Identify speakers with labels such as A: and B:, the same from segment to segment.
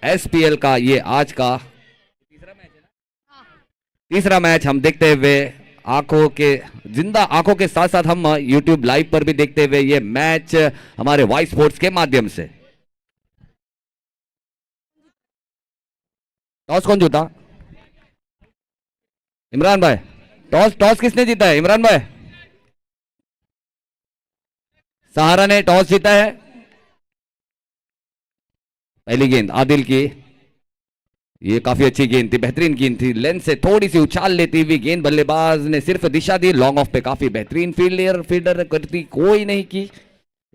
A: SPL का ये आज का तीसरा मैच हम देखते हुए जिंदा आंखों के साथ साथ हम यूट्यूब लाइव पर भी देखते हुए ये मैच हमारे वाई स्पोर्ट्स के माध्यम से। टॉस कौन जीता? इमरान भाई। टॉस किसने जीता है? इमरान भाई। सहारा ने टॉस जीता है। पहली गेंद आदिल की, ये काफी अच्छी गेंद थी, बेहतरीन गेंद थी, लेंथ से थोड़ी सी उछाल लेती हुई गेंद बल्लेबाज ने सिर्फ दिशा दी। लॉन्ग ऑफ पे काफी बेहतरीन फील्डर करती कोई नहीं की।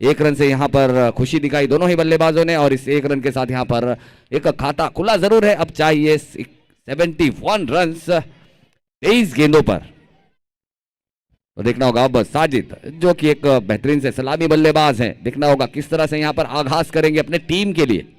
A: एक रन से यहां पर खुशी दिखाई दोनों ही बल्लेबाजों ने और इस एक रन के साथ यहां पर एक खाता खुला जरूर है। अब चाहिए 71 रन 23 गेंदों पर। तो देखना होगा अब साजिद जो कि एक बेहतरीन से सलामी बल्लेबाज हैं, देखना होगा किस तरह से यहां पर आगाज करेंगे अपने टीम के लिए।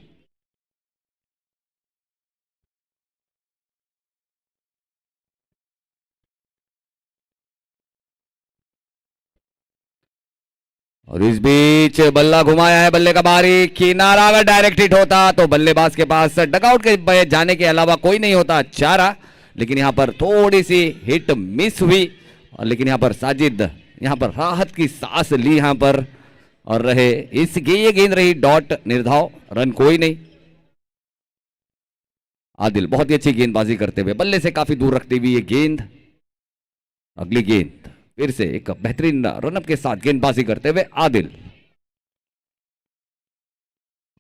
A: और इस बीच बल्ला घुमाया है, बल्ले का बारीक किनारा, अगर डायरेक्ट हिट होता तो बल्लेबाज के पास डगआउट के जाने के अलावा कोई नहीं होता चारा, लेकिन यहां पर थोड़ी सी हिट मिस हुई। और लेकिन यहां पर साजिद यहां पर राहत की सांस ली यहां पर और रहे ये गेंद रही डॉट निर्धाव, रन कोई नहीं। आदिल बहुत ही अच्छी गेंदबाजी करते हुए बल्ले से काफी दूर रखती हुई ये गेंद। अगली गेंद फिर से एक बेहतरीन रनअप के साथ गेंदबाजी करते हुए आदिल।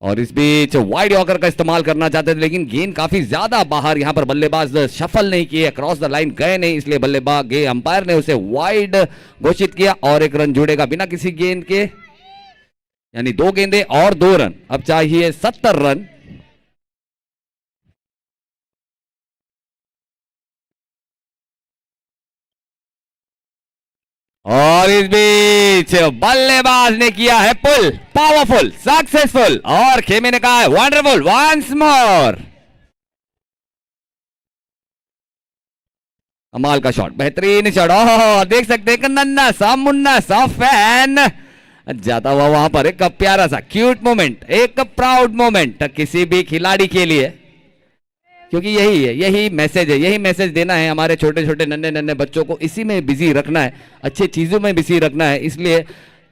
A: और इस बीच वाइड यॉर्कर का इस्तेमाल करना चाहते थे लेकिन गेंद काफी ज्यादा बाहर, यहां पर बल्लेबाज शफल नहीं किए, क्रॉस द लाइन गए नहीं, इसलिए बल्लेबाज अंपायर ने उसे वाइड घोषित किया और एक रन जुड़ेगा बिना किसी गेंद के, यानी 2 गेंदें और 2 रन। अब चाहिए 70 रन। और इस बीच बल्लेबाज ने किया है पुल, पावरफुल, सक्सेसफुल, और खेमे ने कहा है वंडरफुल वंस मोर। कमाल का शॉट, बेहतरीन शॉट। ओह देख सकते हैं नन्ना सा मुन्ना सा फैन जाता हुआ वहां पर, एक प्यारा सा क्यूट मोमेंट, एक प्राउड मोमेंट किसी भी खिलाड़ी के लिए, क्योंकि यही है, यही मैसेज है, यही मैसेज देना है हमारे छोटे छोटे नन्हे नन्हे बच्चों को, इसी में बिजी रखना है, अच्छी चीजों में बिजी रखना है। इसलिए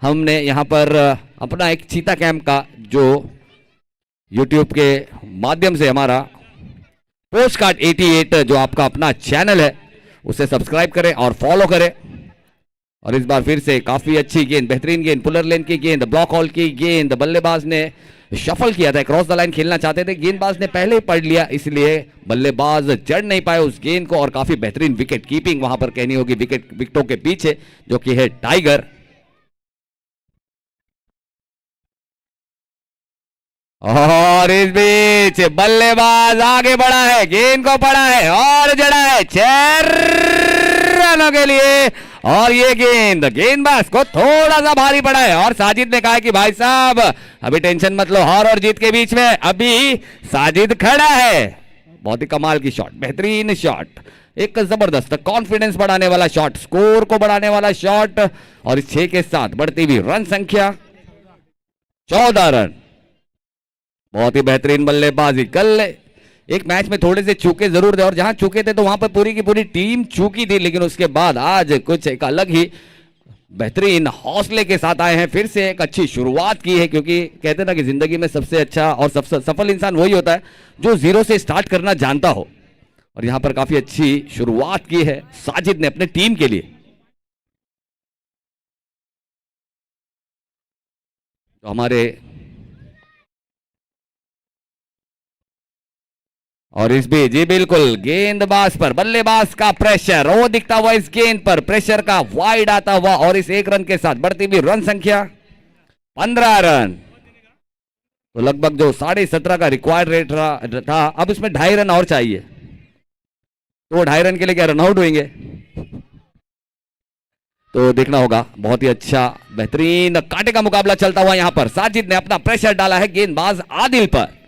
A: हमने यहाँ पर अपना एक चीता कैंप का जो यूट्यूब के माध्यम से हमारा पोस्ट कार्ड 88 जो आपका अपना चैनल है उसे सब्सक्राइब करें और फॉलो करें। और इस बार फिर से काफी अच्छी गेंद, बेहतरीन गेंद, पुलर लेन की गेंद, ब्लॉक हॉल की गेंद, बल्लेबाज ने शफल किया था, क्रॉस द लाइन खेलना चाहते थे, गेंदबाज ने पहले ही पढ़ लिया, इसलिए बल्लेबाज चढ़ नहीं पाए उस गेंद को। और काफी बेहतरीन विकेट कीपिंग वहां पर कहनी होगी विकेटों के पीछे जो कि है टाइगर। और इस बीच बल्लेबाज आगे बढ़ा है, गेंद को पड़ा है और जड़ा है 4 रनों के लिए। और ये गेंदबाज को थोड़ा सा भारी पड़ा है और साजिद ने कहा कि भाई साहब अभी टेंशन मत लो, हार और जीत के बीच में अभी साजिद खड़ा है। बहुत ही कमाल की शॉट, बेहतरीन शॉट, एक जबरदस्त कॉन्फिडेंस बढ़ाने वाला शॉट, स्कोर को बढ़ाने वाला शॉट। और इस 6 के साथ बढ़ती हुई रन संख्या 14 रन। बहुत ही बेहतरीन बल्लेबाजी। कल एक मैच में थोड़े से चूके जरूर थे और जहां चूके थे तो वहां पर पूरी की पूरी टीम चूकी थी, लेकिन उसके बाद आज कुछ एक अलग ही बेहतरीन हौसले के साथ आए हैं, फिर से एक अच्छी शुरुआत की है। क्योंकि कहते हैं ना कि जिंदगी में सबसे अच्छा और सबसे सफल इंसान वही होता है जो जीरो से स्टार्ट करना जानता हो, और यहां पर काफी अच्छी शुरुआत की है साजिद ने अपने टीम के लिए। तो हमारे और इस बीच जी बिल्कुल गेंदबाज पर बल्लेबाज का प्रेशर, वो दिखता हुआ इस गेंद पर प्रेशर का वाइड आता हुआ, और इस 1 रन के साथ बढ़ती हुई रन संख्या 15 रन। तो लगभग जो 17.5 का रिक्वायर्ड रेट था, अब इसमें 2.5 रन और चाहिए, तो 2.5 रन के लिए क्या रन आउट होंगे? तो देखना होगा। बहुत ही अच्छा बेहतरीन कांटे का मुकाबला चलता हुआ यहां पर साजिद ने अपना प्रेशर डाला है गेंदबाज आदिल पर।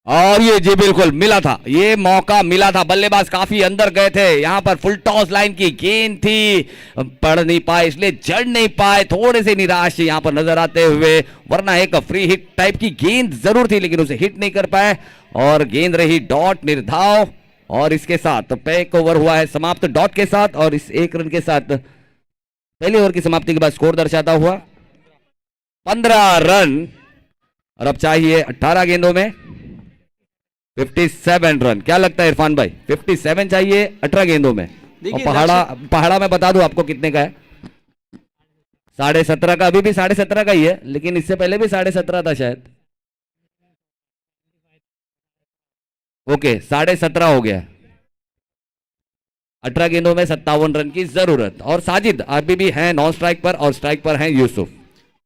A: और ये जी बिल्कुल मिला था, ये मौका मिला था, बल्लेबाज काफी अंदर गए थे, यहां पर फुल टॉस लाइन की गेंद थी, पढ़ नहीं पाए इसलिए जड़ नहीं पाए, थोड़े से निराश यहां पर नजर आते हुए, वरना एक फ्री हिट टाइप की गेंद जरूर थी लेकिन उसे हिट नहीं कर पाए और गेंद रही डॉट निर्धाव। और इसके साथ पैक ओवर हुआ है समाप्त डॉट के साथ और इस 1 रन के साथ पहले ओवर की समाप्ति के बाद स्कोर दर्शाता हुआ 15 रन और अब चाहिए 18 गेंदों में 57 रन। क्या लगता है इरफान भाई, 57 चाहिए 18 गेंदों में? और पहाड़ा मैं बता दूं आपको कितने का है, 17.5 का, अभी भी 17.5 का ही है लेकिन इससे पहले भी 17.5 था शायद। ओके 17.5 हो गया, 18 गेंदों में 57 रन की जरूरत। और साजिद अभी भी हैं नॉन स्ट्राइक पर और स्ट्राइक पर हैं यूसुफ।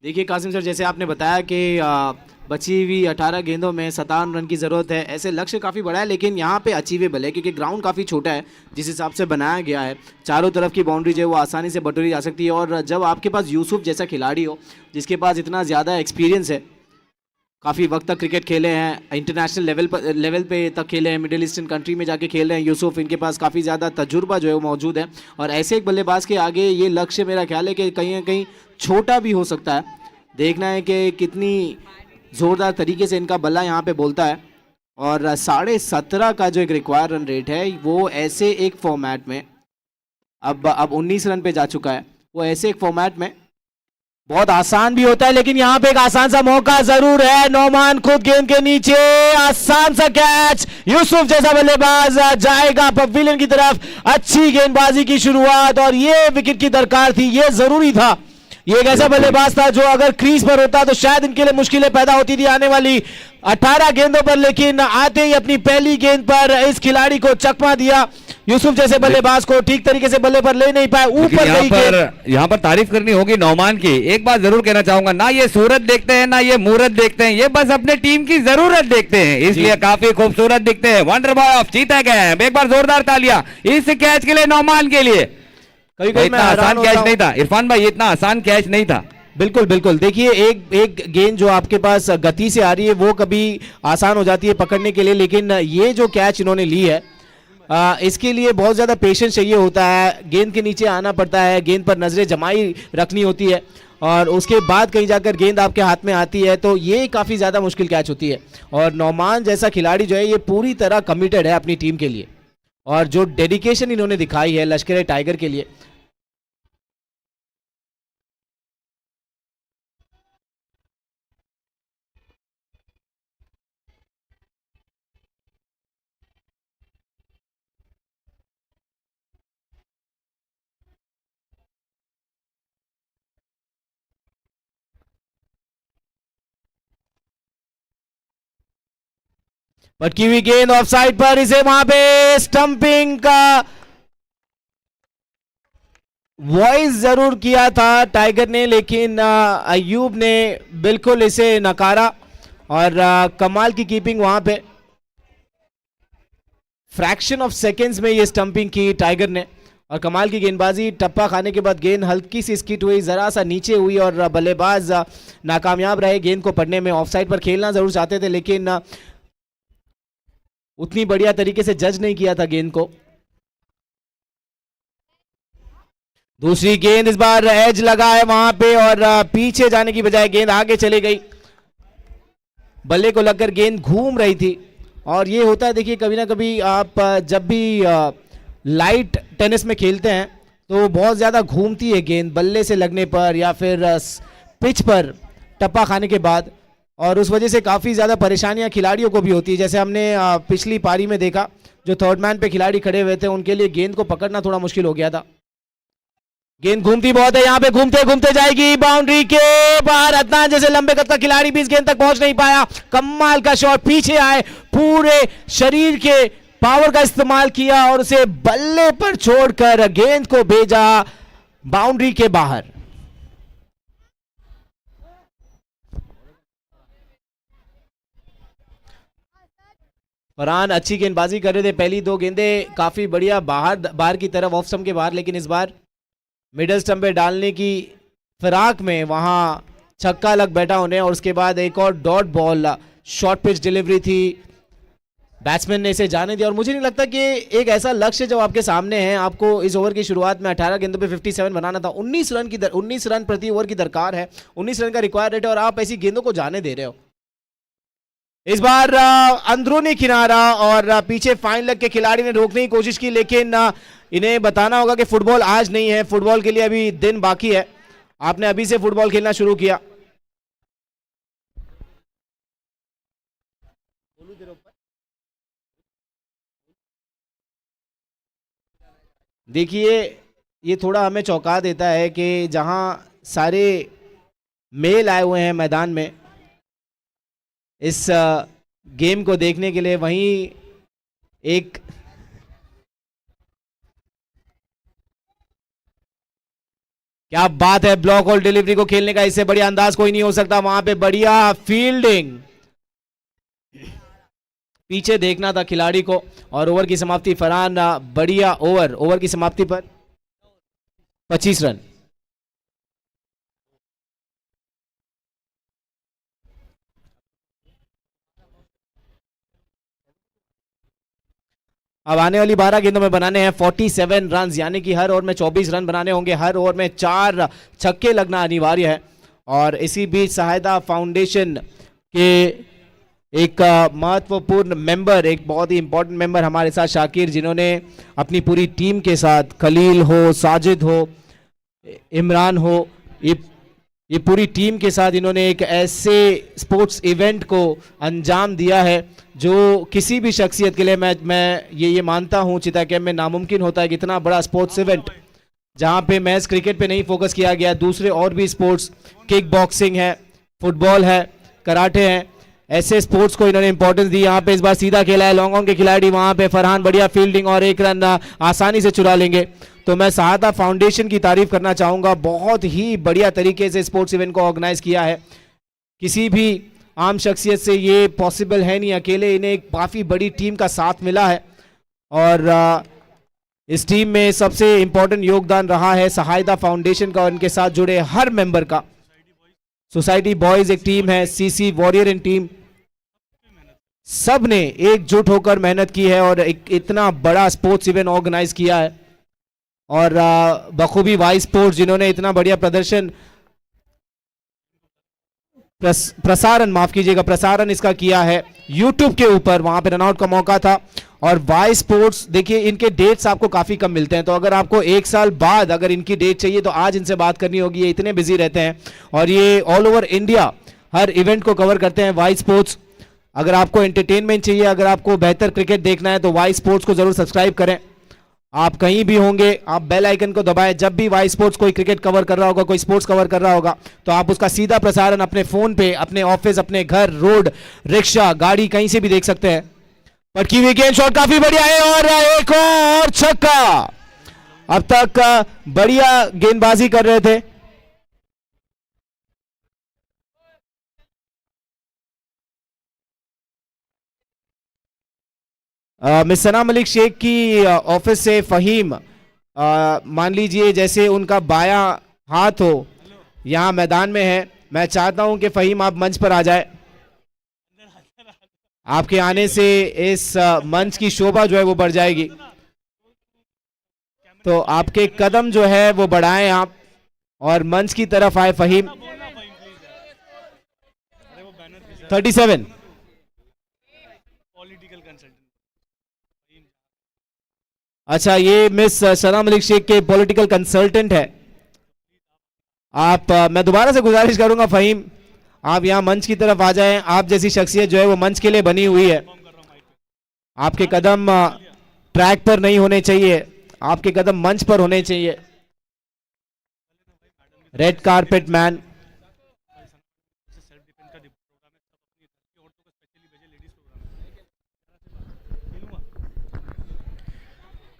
B: देखिए कासिम सर, जैसे आपने बताया कि बची हुई 18 गेंदों में 57 रन की ज़रूरत है, ऐसे लक्ष्य काफ़ी बड़ा है लेकिन यहाँ पे अचीवेबल है क्योंकि ग्राउंड काफ़ी छोटा है जिस हिसाब से बनाया गया है। चारों तरफ की बाउंड्री जो है वो आसानी से बटोरी जा सकती है और जब आपके पास यूसुफ जैसा खिलाड़ी हो जिसके पास इतना ज़्यादा एक्सपीरियंस है, काफ़ी वक्त तक क्रिकेट खेले हैं, इंटरनेशनल लेवल पे तक खेले हैं, मिडिल ईस्टर्न कंट्री में जाके खेल रहे हैं यूसुफ, इनके पास काफ़ी ज़्यादा तजुर्बा जो है वो मौजूद है और ऐसे एक बल्लेबाज के आगे ये लक्ष्य मेरा ख्याल है कि कहीं ना कहीं छोटा भी हो सकता है। देखना है कि कितनी ज़ोरदार तरीके से इनका बल्ला यहाँ पे बोलता है। और 17.5 का जो एक रिक्वायर रन रेट है वो ऐसे एक फॉर्मेट में अब 19 रन पे जा चुका है, वो ऐसे एक फॉर्मेट में बहुत आसान भी होता है लेकिन यहाँ पे एक आसान सा मौका जरूर है। नौमान खुद गेंद के नीचे, आसान सा कैच, यूसुफ जैसा बल्लेबाज जाएगा पवेलियन की तरफ। अच्छी गेंदबाजी की शुरुआत और ये विकेट की दरकार थी, ये जरूरी था। ये एक ऐसा बल्लेबाज था जो अगर क्रीज पर होता तो शायद इनके लिए मुश्किलें पैदा होती थी आने वाली 18 गेंदों पर, लेकिन आते ही अपनी पहली गेंद पर इस खिलाड़ी को चकमा दिया। यूसुफ जैसे बल्लेबाज को ठीक तरीके से बल्ले पर ले नहीं पाए, ऊपर
A: यहाँ पर तारीफ करनी होगी नौमान की। एक बात जरूर कहना चाहूंगा, ना ये सूरत देखते हैं ना ये मूरत देखते हैं, ये बस अपने टीम की जरूरत देखते हैं, इसलिए काफी खूबसूरत दिखते हैं। वंडर बॉय ऑफ चीता कैंप, एक बार जोरदार तालियां इस कैच के लिए, नौमान के लिए। इतना आसान कैच नहीं था इरफान भाई, इतना आसान कैच नहीं था।
B: बिल्कुल बिल्कुल, देखिए एक गेंद जो आपके पास गति से आ रही है वो कभी आसान हो जाती है पकड़ने के लिए, लेकिन ये जो कैच इन्होंने ली है इसके लिए बहुत ज़्यादा पेशेंस चाहिए होता है, गेंद के नीचे आना पड़ता है, गेंद पर नजरें जमाई रखनी होती है और उसके बाद कहीं जाकर गेंद आपके हाथ में आती है, तो ये काफ़ी ज़्यादा मुश्किल कैच होती है। और नौमान जैसा खिलाड़ी जो है ये पूरी तरह कमिटेड है अपनी टीम के लिए और जो डेडिकेशन इन्होंने दिखाई है लश्कर टाइगर के लिए। भटकी हुई गेंद ऑफ साइड पर, इसे वहां पे स्टंपिंग का वॉइस जरूर किया था टाइगर ने, लेकिन अयूब ने बिल्कुल इसे नकारा और कमाल की कीपिंग वहां पे, फ्रैक्शन ऑफ सेकेंड्स में ये स्टंपिंग की टाइगर ने और कमाल की गेंदबाजी। टप्पा खाने के बाद गेंद हल्की सी स्किट हुई, जरा सा नीचे हुई और बल्लेबाज नाकामयाब रहे गेंद को पढ़ने में। ऑफ साइड पर खेलना जरूर चाहते थे लेकिन उतनी बढ़िया तरीके से जज नहीं किया था गेंद को। दूसरी गेंद इस बार एज लगा है वहां पे और पीछे जाने की बजाय गेंद आगे चली गई, बल्ले को लगकर गेंद घूम रही थी। और ये होता है देखिए कभी ना कभी आप जब भी लाइट टेनिस में खेलते हैं तो बहुत ज़्यादा घूमती है गेंद बल्ले से लगने पर या फिर पिच पर टप्पा खाने के बाद, और उस वजह से काफ़ी ज़्यादा परेशानियां खिलाड़ियों को भी होती है। जैसे हमने पिछली पारी में देखा जो थर्ड मैन पे खिलाड़ी खड़े हुए थे उनके लिए गेंद को पकड़ना थोड़ा मुश्किल हो गया था। गेंद घूमती बहुत है, यहाँ पे घूमते घूमते जाएगी बाउंड्री के बाहर। अदनान जैसे लंबे कद का खिलाड़ी भी इस गेंद तक पहुंच नहीं पाया। कमाल का शॉट, पीछे आए, पूरे शरीर के पावर का इस्तेमाल किया और उसे बल्ले पर छोड़कर गेंद को भेजा बाउंड्री के बाहर। फरहान अच्छी गेंदबाजी कर रहे थे, पहली दो गेंदें काफी बढ़िया बाहर की तरफ ऑफ स्टंप के बाहर, लेकिन इस बार मिडल स्टंप पे डालने की फिराक में वहां छक्का लग बैठा उन्हें और उसके बाद एक और dot ball short pitch delivery थी बैट्समैन ने इसे जाने दिया और मुझे नहीं लगता कि एक ऐसा लक्ष्य जब आपके सामने है, आपको इस ओवर की शुरुआत में 18 गेंदों पे 57 बनाना था, 19 रन प्रति ओवर की दरकार है, 19 रन का रिक्वायर रेट है और आप ऐसी गेंदों को जाने दे रहे हो। इस बार अंदरूनी किनारा और पीछे फाइन लेग के खिलाड़ी ने रोकने की कोशिश की, लेकिन इन्हें बताना होगा कि फुटबॉल आज नहीं है, फुटबॉल के लिए अभी दिन बाकी है, आपने अभी से फुटबॉल खेलना शुरू किया। देखिए ये थोड़ा हमें चौंका देता है कि जहां सारे मेल आए हुए हैं मैदान में इस गेम को देखने के लिए, वहीं एक क्या बात है, ब्लॉक और डिलीवरी को खेलने का इससे बढ़िया अंदाज कोई नहीं हो सकता। वहां पे बढ़िया फील्डिंग, पीछे देखना था खिलाड़ी को और ओवर की समाप्ति फरहान, बढ़िया ओवर की समाप्ति पर 25 रन। अब आने वाली 12 गेंदों में बनाने हैं 47 रन, यानी कि हर ओवर में 24 रन बनाने होंगे, हर ओवर में 4 छक्के लगना अनिवार्य है। और इसी बीच सहायता फाउंडेशन के एक महत्वपूर्ण मेंबर, एक बहुत ही इंपॉर्टेंट मेंबर हमारे साथ शाकिर, जिन्होंने अपनी पूरी टीम के साथ, खलील हो, साजिद हो, इमरान हो, ये पूरी टीम के साथ इन्होंने एक ऐसे स्पोर्ट्स इवेंट को अंजाम दिया है जो किसी भी शख्सियत के लिए मैं ये मानता हूँ चिता कैंप में नामुमकिन होता है कि इतना बड़ा स्पोर्ट्स इवेंट जहाँ पे मैच क्रिकेट पे नहीं फोकस किया गया, दूसरे और भी स्पोर्ट्स, किक बॉक्सिंग है, फुटबॉल है, कराटे हैं, ऐसे स्पोर्ट्स को इन्होंने इंपॉर्टेंस दी। यहाँ पे इस बार सीधा खेला है लॉन्ग ऑन के खिलाड़ी, वहाँ पे फरहान बढ़िया फील्डिंग और 1 रन आसानी से चुरा लेंगे। तो मैं सहायता फाउंडेशन की तारीफ करना चाहूँगा, बहुत ही बढ़िया तरीके से स्पोर्ट्स इवेंट को ऑर्गेनाइज किया है। किसी भी आम शख्सियत से ये पॉसिबल है नहीं, अकेले इन्हें एक काफ़ी बड़ी टीम का साथ मिला है और इस टीम में सबसे इंपॉर्टेंट योगदान रहा है सहायता फाउंडेशन का और इनके साथ जुड़े हर मेंबर का। सोसाइटी बॉयज एक टीम है, सीसी वॉरियर इन टीम, सब ने एकजुट होकर मेहनत की है और एक इतना बड़ा स्पोर्ट्स इवेंट ऑर्गेनाइज किया है। और बखूबी वाई स्पोर्ट्स जिन्होंने इतना बढ़िया प्रदर्शन प्रसारण इसका किया है यूट्यूब के ऊपर, वहां पे रनआउट का मौका था। और वाई स्पोर्ट्स देखिए इनके डेट्स आपको काफी कम मिलते हैं, तो अगर आपको 1 साल बाद अगर इनकी डेट चाहिए तो आज इनसे बात करनी होगी, ये इतने बिजी रहते हैं और ये ऑल ओवर इंडिया हर इवेंट को कवर करते हैं वाई स्पोर्ट्स। अगर आपको एंटरटेनमेंट चाहिए, अगर आपको बेहतर क्रिकेट देखना है तो वाई स्पोर्ट्स को जरूर सब्सक्राइब करें। आप कहीं भी होंगे, आप बेल आइकन को दबाएं, जब भी वाई स्पोर्ट्स कोई क्रिकेट कवर कर रहा होगा, कोई स्पोर्ट्स कवर कर रहा होगा तो आप उसका सीधा प्रसारण अपने फोन पे, अपने ऑफिस, अपने घर, रोड, रिक्शा, गाड़ी, कहीं से भी देख सकते हैं। पटकी हुई गेंद, शॉट काफी बढ़िया है और एक और छक्का। अब तक बढ़िया गेंदबाजी कर रहे थे। मिस सना मलिक शेख की ऑफिस से फहीम, मान लीजिए जैसे उनका बायां हाथ हो, यहाँ मैदान में है, मैं चाहता हूं कि फहीम आप मंच पर आ जाए। आपके आने से इस मंच की शोभा जो है वो बढ़ जाएगी, तो आपके कदम जो है वो बढ़ाएं आप और मंच की तरफ आए फहीम। 37 अच्छा, ये मिस सना मलिक शेख के पॉलिटिकल कंसल्टेंट है। आप मैं दोबारा से गुजारिश करूंगा फहीम, आप यहाँ मंच की तरफ आ जाएं। आप जैसी शख्सियत जो है वो मंच के लिए बनी हुई है। आपके कदम ट्रैक पर नहीं होने चाहिए, आपके कदम मंच पर होने चाहिए। Red carpet man.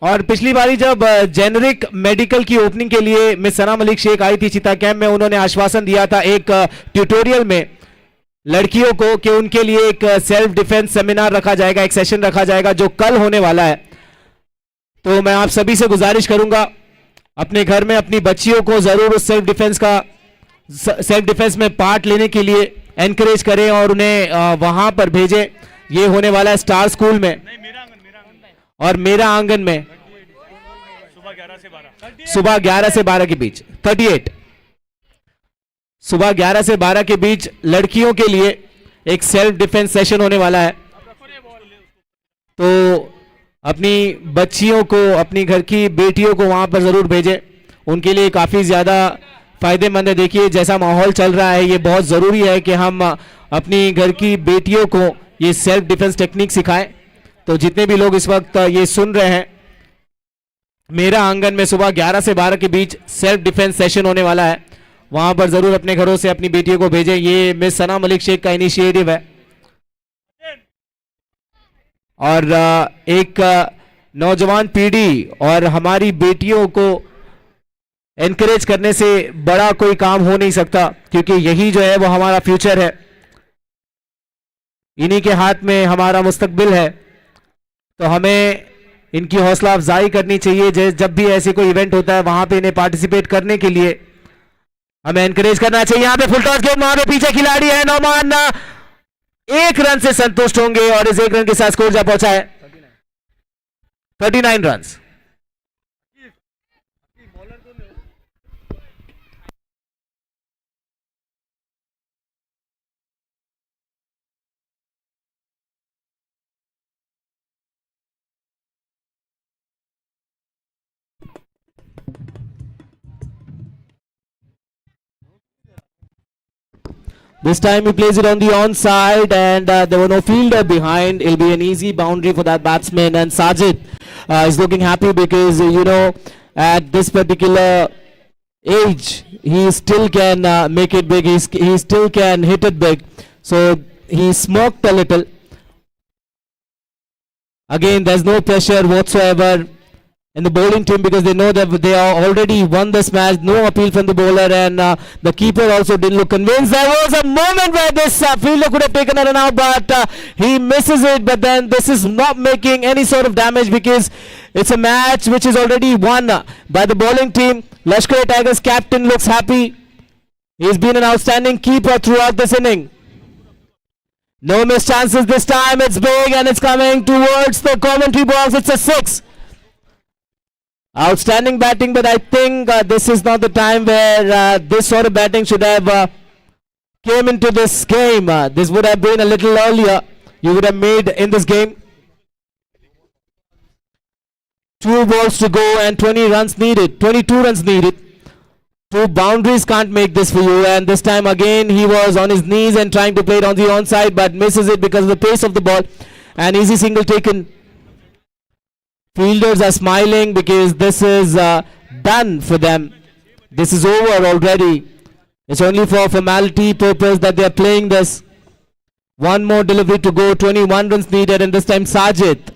B: और पिछली बारी जब जेनरिक मेडिकल की ओपनिंग के लिए मिस सना मलिक शेख आई थी चिता कैंप में, उन्होंने आश्वासन दिया था एक ट्यूटोरियल में लड़कियों को कि उनके लिए एक सेल्फ डिफेंस सेमिनार रखा जाएगा, एक सेशन रखा जाएगा जो कल होने वाला है। तो मैं आप सभी से गुजारिश करूंगा अपने घर में अपनी बच्चियों को जरूर उस सेल्फ डिफेंस में पार्ट लेने के लिए एनकरेज करें और उन्हें वहां पर भेजें ये होने वाला है स्टार स्कूल में और मेरा आंगन में सुबह 11 से 12 के बीच 38 सुबह 11 से 12 के बीच लड़कियों के लिए एक सेल्फ डिफेंस सेशन होने वाला है। तो अपनी बच्चियों को, अपनी घर की बेटियों को वहां पर जरूर भेजें, उनके लिए काफी ज्यादा फायदेमंद है। देखिए जैसा माहौल चल रहा है, ये बहुत जरूरी है कि हम अपनी घर की बेटियों को ये सेल्फ डिफेंस टेक्निक सिखाएं। तो जितने भी लोग इस वक्त ये सुन रहे हैं, मेरा आंगन में सुबह 11 से 12 के बीच सेल्फ डिफेंस सेशन होने वाला है, वहां पर जरूर अपने घरों से अपनी बेटियों को भेजें। ये मिस सना मलिक शेख का इनिशिएटिव है और एक नौजवान पीढ़ी और हमारी बेटियों को एनकरेज करने से बड़ा कोई काम हो नहीं सकता, क्योंकि यही जो है वो हमारा फ्यूचर है, इन्हीं के हाथ में हमारा मुस्तकबिल है। तो हमें इनकी हौसला अफजाई करनी चाहिए। जब भी ऐसे कोई इवेंट होता है वहां पे इन्हें पार्टिसिपेट करने के लिए हमें एनकरेज करना चाहिए। यहां पे फुल टॉस गेंद, वहां पे पीछे खिलाड़ी है नौमान, एक रन से संतुष्ट होंगे और इस एक रन के साथ स्कोर जा पहुंचा है 39 run. This time he plays it on the onside and there were no fielder behind. It'll be an easy boundary for that batsman, and Sajid is looking happy because at this particular age he still can make it big. He still can hit it big. So he smirked a little. Again, there's no pressure whatsoever in the bowling team because they know that they are already won this match. No appeal from the bowler, and the keeper also didn't look convinced. There was a moment where this fielder could have taken a run out, but he misses it. But then this is not making any sort of damage because it's a match which is already won by the bowling team. Lashkar-e-Tigers captain looks happy. He's been an outstanding keeper throughout this inning. No missed chances this time. It's big and it's coming towards the commentary box. It's a 6. Outstanding batting, but I think this is not the time where this sort of batting should have came into this game. This would have been a little earlier. You would have made in this game. 2 balls to go and 20 runs needed. 22 runs needed. 2 boundaries can't make this for you. And this time again he was on his knees and trying to play it on the onside, but misses it because of the pace of the ball. An easy single taken. Fielders are smiling because this is done for them. This is over already. It's only for formality purpose that they are playing this. One more delivery to go, 21 runs needed, and this time Sajid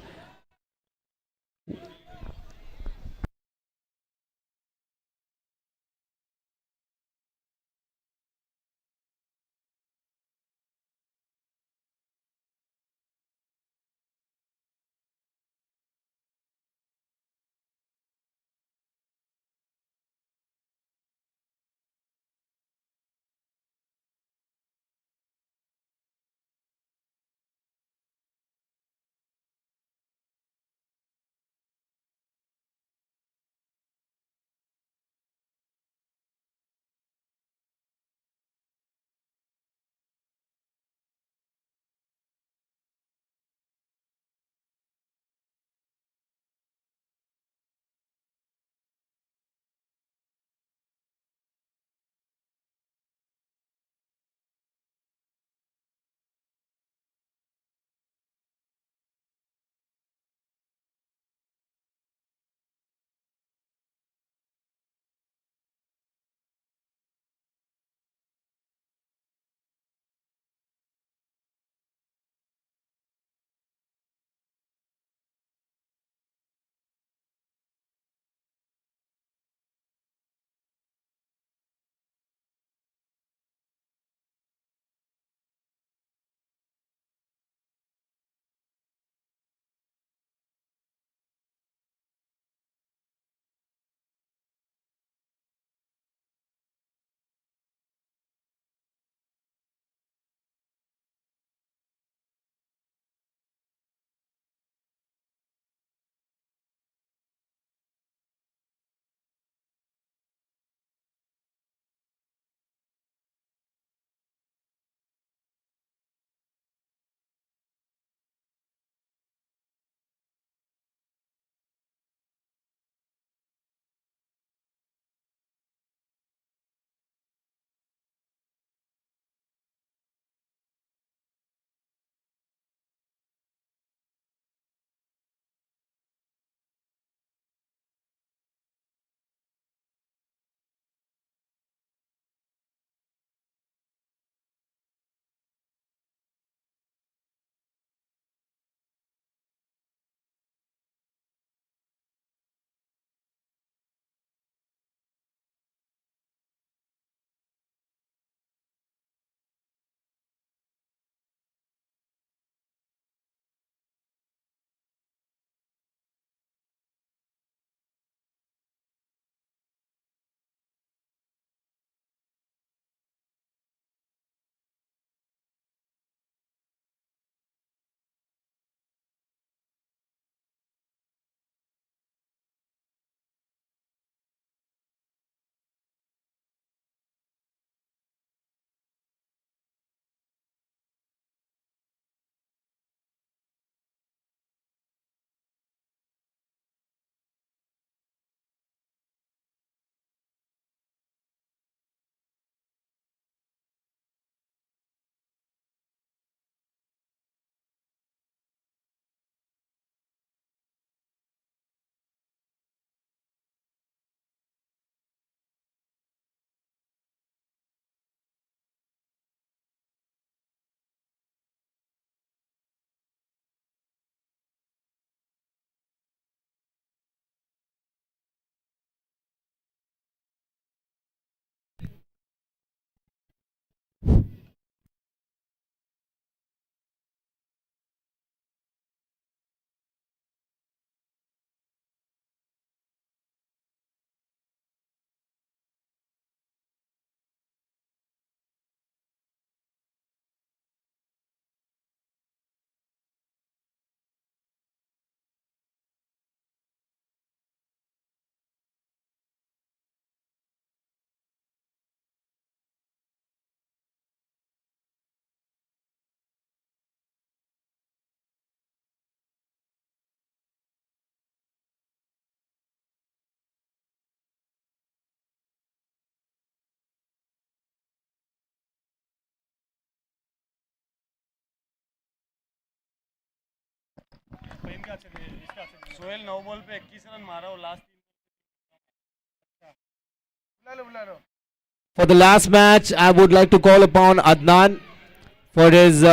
C: Sohail 9 ball पे 21 run मारा और last बुला लो
B: For the last match, I would like to call upon Adnan for his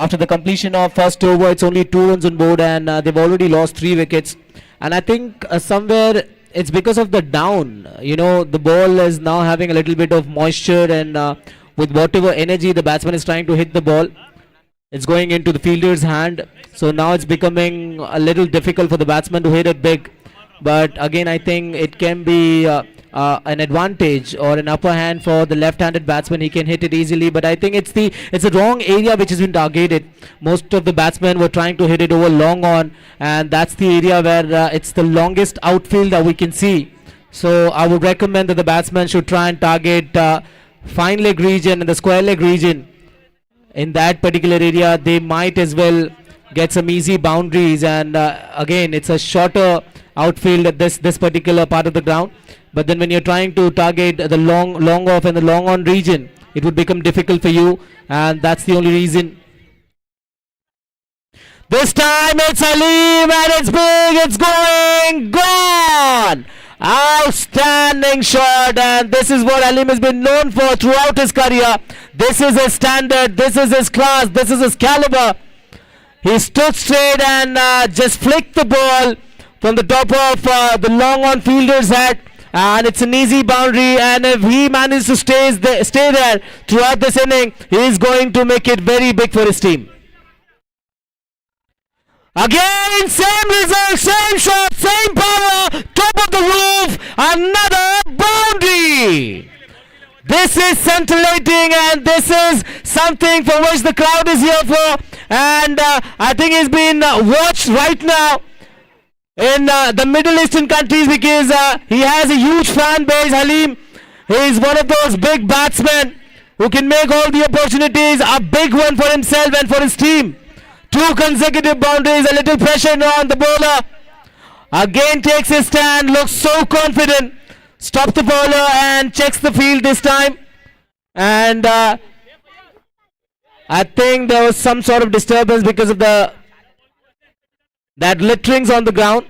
B: after the completion of first over, it's only 2 runs on board, and they've already lost 3 wickets. And I think somewhere it's because of the down. You know, the ball is now having a little bit of moisture, and with whatever energy the batsman is trying to hit the ball, it's going into the fielder's hand. So now it's becoming a little difficult for the batsman to hit it big. But again, I think it can be an advantage or an upper hand for the left-handed batsman. He can hit it easily, but I think it's the wrong area which has been targeted. Most of the batsmen were trying to hit it over long on, and that's the area where it's the longest outfield that we can see. So I would recommend that the batsman should try and target fine leg region and the square leg region. In that particular area, they might as well get some easy boundaries, and again it's a shorter outfield at this particular part of the ground. But then when you're trying to target the long off and the long on region, it would become difficult for you, and that's the only reason. This time it's Halim, and it's big, it's going, gone! Outstanding shot, and this is what Halim has been known for throughout his career. This is his standard, this is his class, this is his caliber. He stood straight and just flicked the ball from the top of the long on fielder's head, and it's an easy boundary, and if he manages to stay there throughout this inning, he is going to make it very big for his team. Again, same result, same shot, same power, top of the roof, another boundary. This is scintillating, and this is something for which the crowd is here for, and I think he's been watched right now in the Middle Eastern countries, because he has a huge fan base. Halim, he is one of those big batsmen who can make all the opportunities a big one for himself and for his team. 2 consecutive boundaries, a little pressure on the bowler. Again takes his stand, looks so confident. Stops the bowler and checks the field this time. And I think there was some sort of disturbance because of that litterings on the ground.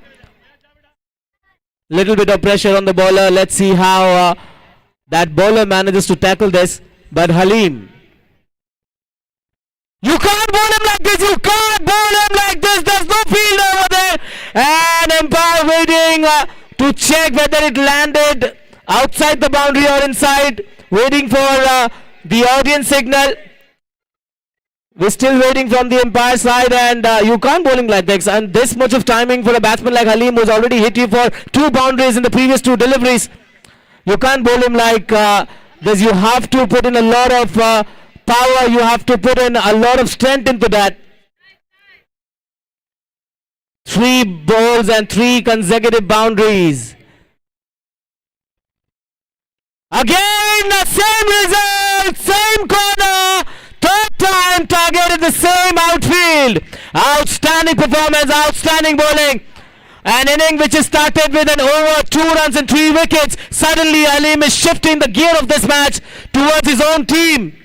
B: Little bit of pressure on the bowler. Let's see how that bowler manages to tackle this. But Halim, you can't bowl him like this, you can't bowl him like this, there's no field over there, and umpire waiting to check whether it landed outside the boundary or inside, waiting for the audience signal. We're still waiting from the umpire side, and you can't bowl him like this, and this much of timing for a batsman like Halim, who's already hit you for 2 boundaries in the previous 2 deliveries. You can't bowl him like this. You have to put in a lot of power, you have to put in a lot of strength into that. 3 balls and 3 consecutive boundaries. Again the same result, same corner, 3rd time targeted the same outfield. Outstanding performance, outstanding bowling. An inning which is started with an over, 2 runs and 3 wickets. Suddenly Halim is shifting the gear of this match towards his own team.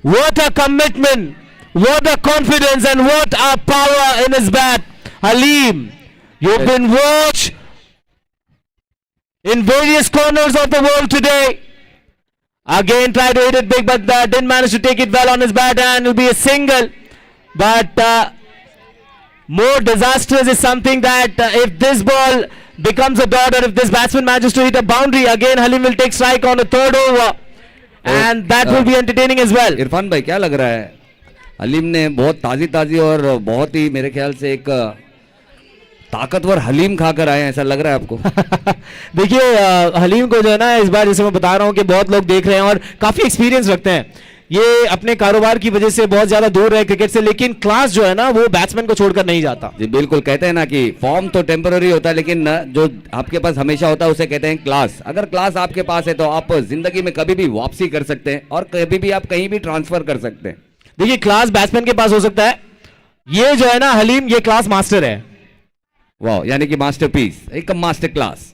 B: What a commitment, what a confidence, and what a power in his bat. Halim, you've been watched in various corners of the world today. Again tried to hit it big, but didn't manage to take it well on his bat, and it'll be a single. But more disastrous is something that if this ball becomes a dot, or if this batsman manages to hit a boundary, again Halim will take strike on the 3rd over. And that will be entertaining as well.
A: Irfan भाई क्या लग रहा है, हलीम ने बहुत ताजी और बहुत ही मेरे ख्याल से एक ताकतवर हलीम खाकर आए हैं, ऐसा लग रहा है आपको?
B: देखिए हलीम को जो है ना, इस बार जैसे मैं बता रहा हूँ कि बहुत लोग देख रहे हैं और काफी एक्सपीरियंस रखते हैं. ये अपने कारोबार की वजह से बहुत ज्यादा दूर रहे क्रिकेट से, लेकिन क्लास जो है ना वो बैट्समैन को छोड़कर नहीं जाता.
A: जी बिल्कुल, कहते हैं ना कि फॉर्म तो टेम्पररी होता है, लेकिन जो आपके पास हमेशा होता है उसे कहते हैं क्लास. अगर क्लास आपके पास है तो आप जिंदगी में कभी भी वापसी कर सकते हैं और कभी भी आप कहीं भी ट्रांसफर कर सकते हैं.
B: देखिए क्लास बैट्समैन के पास हो सकता है, ये जो है ना हलीम, ये क्लास मास्टर है.
A: वाह, यानी कि मास्टरपीस, एक मास्टर क्लास.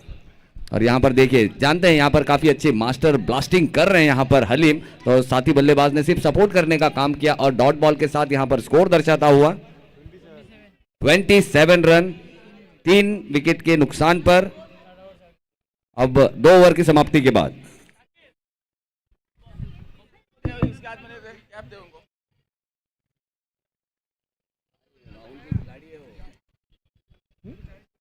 A: और यहाँ पर देखिए, जानते हैं यहाँ पर काफी अच्छी मास्टर ब्लास्टिंग कर रहे हैं यहाँ पर हलीम. तो साथी बल्लेबाज ने सिर्फ सपोर्ट करने का काम किया और डॉट बॉल के साथ यहाँ पर स्कोर दर्शाता हुआ 27 रन 3 विकेट के नुकसान पर, अब 2 ओवर की समाप्ति के बाद.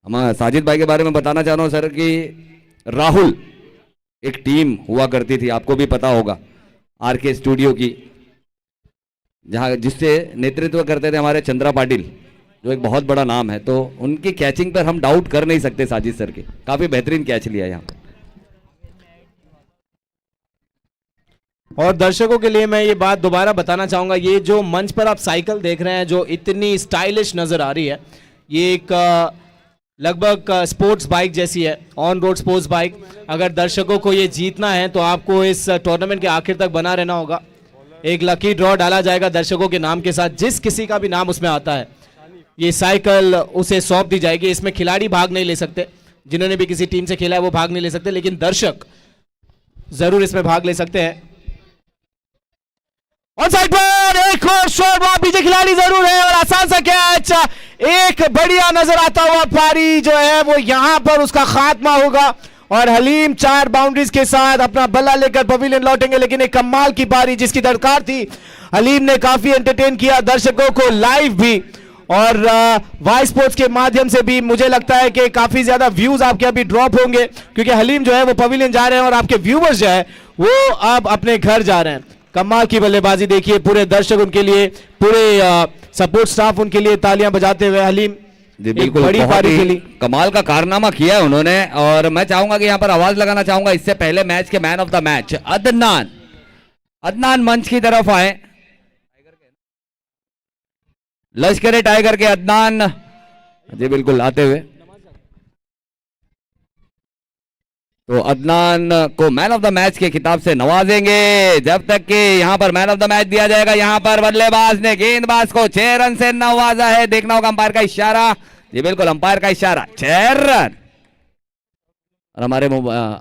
A: हम साजिद भाई के बारे में बताना चाह रहा हूं सर कि राहुल एक टीम हुआ करती थी, आपको भी पता होगा, आरके स्टूडियो की, जिससे नेतृत्व करते थे हमारे चंद्रा पाटिल, जो एक बहुत बड़ा नाम है. तो उनकी कैचिंग पर हम डाउट कर नहीं सकते साजिद सर के, काफी बेहतरीन कैच लिया यहाँ.
B: और दर्शकों के लिए मैं ये बात दोबारा बताना चाहूंगा, ये जो मंच पर आप साइकिल देख रहे हैं जो इतनी स्टाइलिश नजर आ रही है, ये एक लगभग स्पोर्ट्स बाइक जैसी है, ऑन रोड स्पोर्ट्स बाइक. अगर दर्शकों को ये जीतना है तो आपको इस टूर्नामेंट के आखिर तक बना रहना होगा. एक लकी ड्रॉ डाला जाएगा दर्शकों के नाम के साथ। जिस किसी का भी नाम उसमें आता है ये साइकिल उसे सौंप दी जाएगी। इसमें खिलाड़ी भाग नहीं ले सकते, जिन्होंने भी किसी टीम से खेला है वो भाग नहीं ले सकते, लेकिन दर्शक जरूर इसमें भाग ले सकते हैं। और साइड पर एक और शॉट, वहां पीछे खिलाड़ी जरूर है और आसान सा कैच। एक बढ़िया नजर आता हुआ पारी जो है वो यहां पर उसका खात्मा होगा और हलीम 4 बाउंड्रीज के साथ अपना बल्ला लेकर पवेलियन लौटेंगे। लेकिन एक कमाल की पारी जिसकी दरकार थी, हलीम ने काफी एंटरटेन किया दर्शकों को लाइव भी और वाई स्पोर्ट्स के माध्यम से भी। मुझे लगता है कि काफी ज्यादा व्यूज आपके अभी ड्रॉप होंगे क्योंकि हलीम जो है वो पवेलियन जा रहे हैं और आपके व्यूवर्स जो है वो अब अपने घर जा रहे हैं। कमाल की बल्लेबाजी देखिए, पूरे दर्शक उनके लिए, पूरे सपोर्ट स्टाफ उनके लिए तालियां बजाते हुए। हलीम
A: जी बिल्कुल,
B: बड़ी
A: बहुत
B: पारी
A: ही
B: खेली,
A: कमाल का कारनामा किया उन्होंने। और मैं चाहूंगा कि यहाँ पर आवाज लगाना चाहूंगा इससे पहले मैच के man of the match Adnan. Adnan मंच की तरफ आए, लश्कर टाइगर के अदनान जी बिल्कुल आते हुए। तो अदनान को मैन ऑफ द मैच के खिताब से नवाजेंगे जब तक कि यहाँ पर मैन ऑफ द मैच दिया जाएगा। यहाँ पर बल्लेबाज ने गेंदबाज को 6 रन से नवाजा है। देखना होगा अंपायर का इशारा, जी बिल्कुल अंपायर का इशारा, 6 रन। और हमारे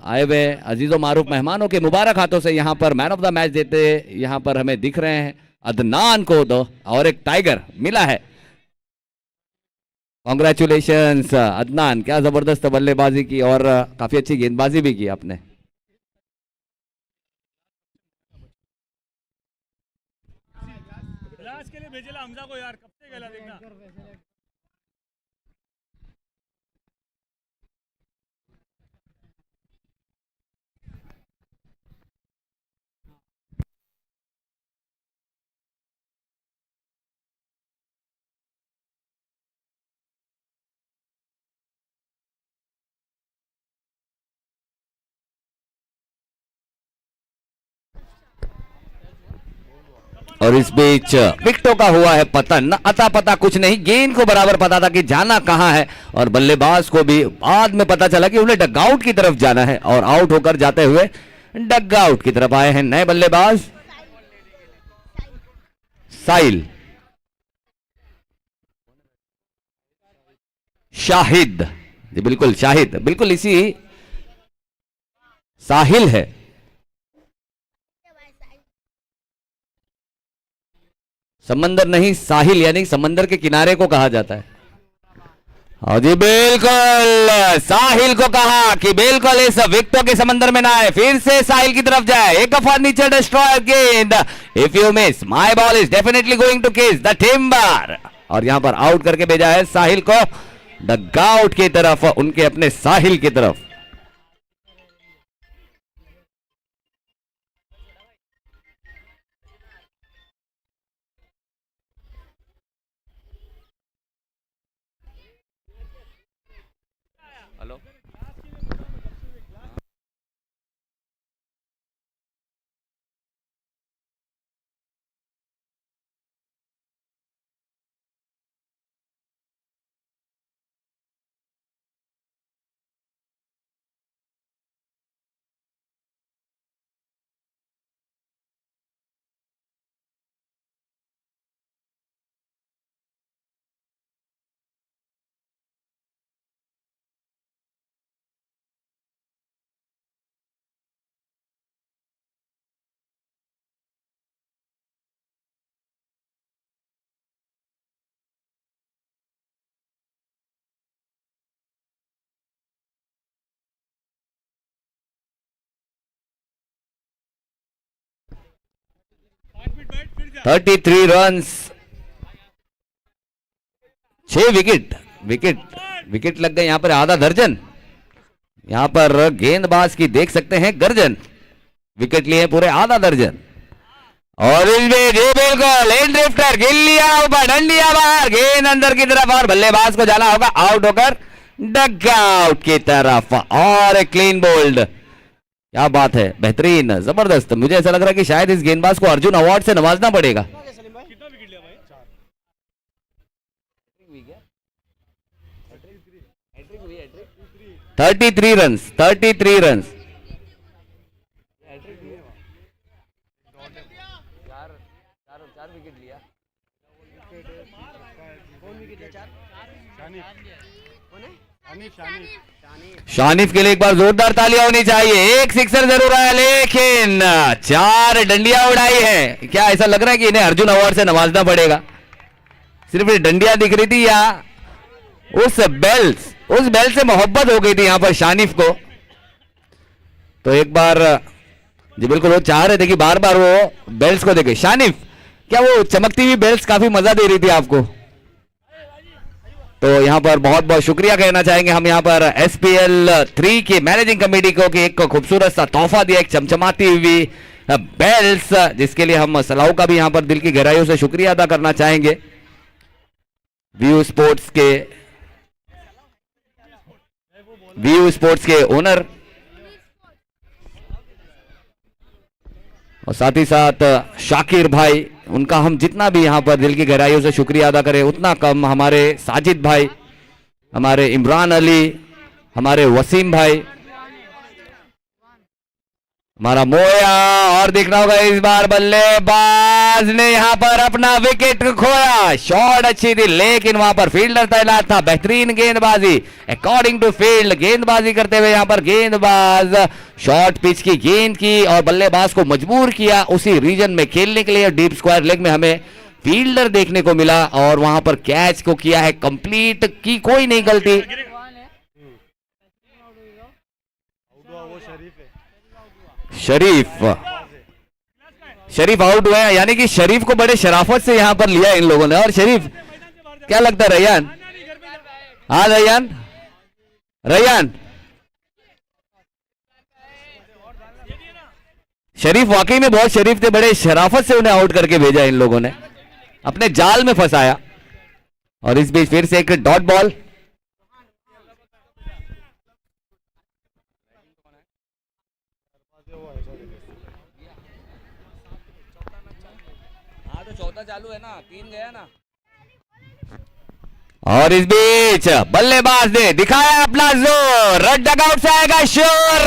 A: आए हुए अजीजों मारूफ मेहमानों के मुबारक हाथों से यहाँ पर मैन ऑफ द मैच देते यहाँ पर हमें दिख रहे हैं अदनान को दो, और एक टाइगर मिला है। कॉन्ग्रेचुलेशंस अदनान, क्या जबरदस्त बल्लेबाजी की और काफी अच्छी गेंदबाजी भी की आपने।
C: इलाज के लिए भेजेला हमजा को यार, कब से गेला देखना।
A: और इस बीच विकेटों का हुआ है पतन। अता पता कुछ नहीं, गेंद को बराबर पता था कि जाना कहां है और बल्लेबाज को भी बाद में पता चला कि उन्हें डगआउट की तरफ जाना है और आउट होकर जाते हुए डगआउट की तरफ आए हैं नए बल्लेबाज साहिल शाहिद। जी बिल्कुल शाहिद, बिल्कुल इसी साहिल है। समंदर नहीं साहिल, यानी समंदर के किनारे को कहा जाता है। हाँ जी बिल्कुल, साहिल को कहा कि बिल्कुल इस विकेटों के समंदर में ना आए, फिर से साहिल की तरफ जाए। एक दफा नीचे डिस्ट्रॉय गेंद, if you miss my ball is definitely going to kiss the timber. और यहां पर आउट करके भेजा है साहिल को डगआउट की तरफ, उनके अपने साहिल की तरफ। हेलो,
C: बैठ फिर जा।
A: 33 रन्स, 6 विकेट। विकेट विकेट लग गए यहां पर आधा दर्जन। यहां पर गेंदबाज की देख सकते हैं गर्जन, विकेट लिए पूरे आधा दर्जन। और इसमें जी बिल्कुल इन ड्रिफ्टर गिल लिया ऊपर, डंडिया बाहर, गेंद अंदर की तरफ और बल्लेबाज को जाना होगा आउट होकर डगआउट की तरफ। और क्लीन बोल्ड, क्या बात है, बेहतरीन, जबरदस्त। मुझे ऐसा लग रहा है कि शायद इस गेंदबाज को अर्जुन अवार्ड से नवाजना पड़ेगा।
C: कितना विकेट लिया भाई?
A: 33 रन, 33 रन। शानिफ के लिए एक बार जोरदार तालियां होनी चाहिए। एक सिक्सर जरूर आया लेकिन 4 डंडियां उड़ाई है। क्या ऐसा लग रहा है कि इन्हें अर्जुन अवार्ड से नवाजना पड़ेगा? सिर्फ ये डंडियां दिख रही थी या उस बेल से मोहब्बत हो गई थी यहां पर शानिफ को? तो एक बार जी बिल्कुल वो चाह रहे थे कि बार बार वो बेल्स को देखे। शानिफ, क्या वो चमकती हुई बेल्स काफी मजा दे रही थी आपको? तो यहां पर बहुत बहुत शुक्रिया कहना चाहेंगे हम यहां पर SPL 3 की मैनेजिंग कमेटी को कि एक खूबसूरत सा तोहफा दिया, एक चमचमाती हुई बेल्स, जिसके लिए हम सलाऊ का भी यहां पर दिल की गहराइयों से शुक्रिया अदा करना चाहेंगे। व्यू स्पोर्ट्स के ओनर और साथ ही साथ शाकिर भाई, उनका हम जितना भी यहां पर दिल की गहराइयों से शुक्रिया अदा करें उतना कम। हमारे साजिद भाई, हमारे इमरान अली, हमारे वसीम भाई, हमारा मोया, और देखना होगा इस बार बल्लेबाज ने यहां पर अपना विकेट खोया। शॉट अच्छी थी लेकिन वहां पर फील्डर तैनात था। बेहतरीन गेंदबाजी अकॉर्डिंग टू फील्ड, गेंदबाजी करते हुए यहां पर गेंदबाज शॉर्ट पिच की गेंद की और बल्लेबाज को मजबूर किया उसी रीजन में खेलने के लिए। डीप स्क्वायर लेग में हमें फील्डर देखने को मिला और वहां पर कैच को किया है कंप्लीट, की कोई नहीं गलती। शरीफ आउट हुए, यानी कि शरीफ को बड़े शराफत से यहां पर लिया इन लोगों ने। और शरीफ, क्या लगता है रैयान? हाँ रैयान शरीफ वाकई में बहुत शरीफ थे, बड़े शराफत से उन्हें आउट करके भेजा इन लोगों ने, अपने जाल में फंसाया। और इस बीच फिर से एक डॉट बॉल। हाँ तो चौथा चालू है ना, 3 गया ना। और इस बीच बल्लेबाज ने दिखाया अपना जोर, रन डगआउट से आएगा sure,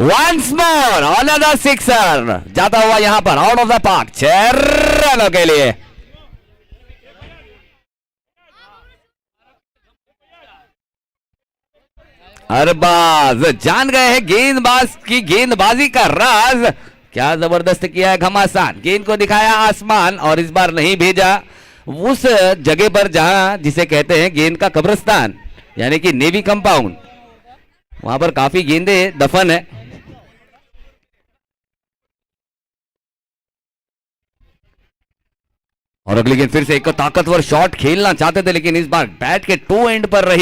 A: once more another sixer जाता हुआ यहां पर आउट ऑफ द पार्क 6 रनों के लिए। अरबाज जान गए हैं गेंदबाज की गेंदबाजी का राज। क्या जबरदस्त किया है घमासान, गेंद को दिखाया आसमान और इस बार नहीं भेजा उस जगह पर जहां जिसे कहते हैं गेंद का कब्रिस्तान, यानी कि नेवी कंपाउंड, वहां पर काफी गेंदे दफन है। और अगली गेंद फिर से एक ताकतवर शॉट खेलना चाहते थे लेकिन इस बार बैट के 2 एंड पर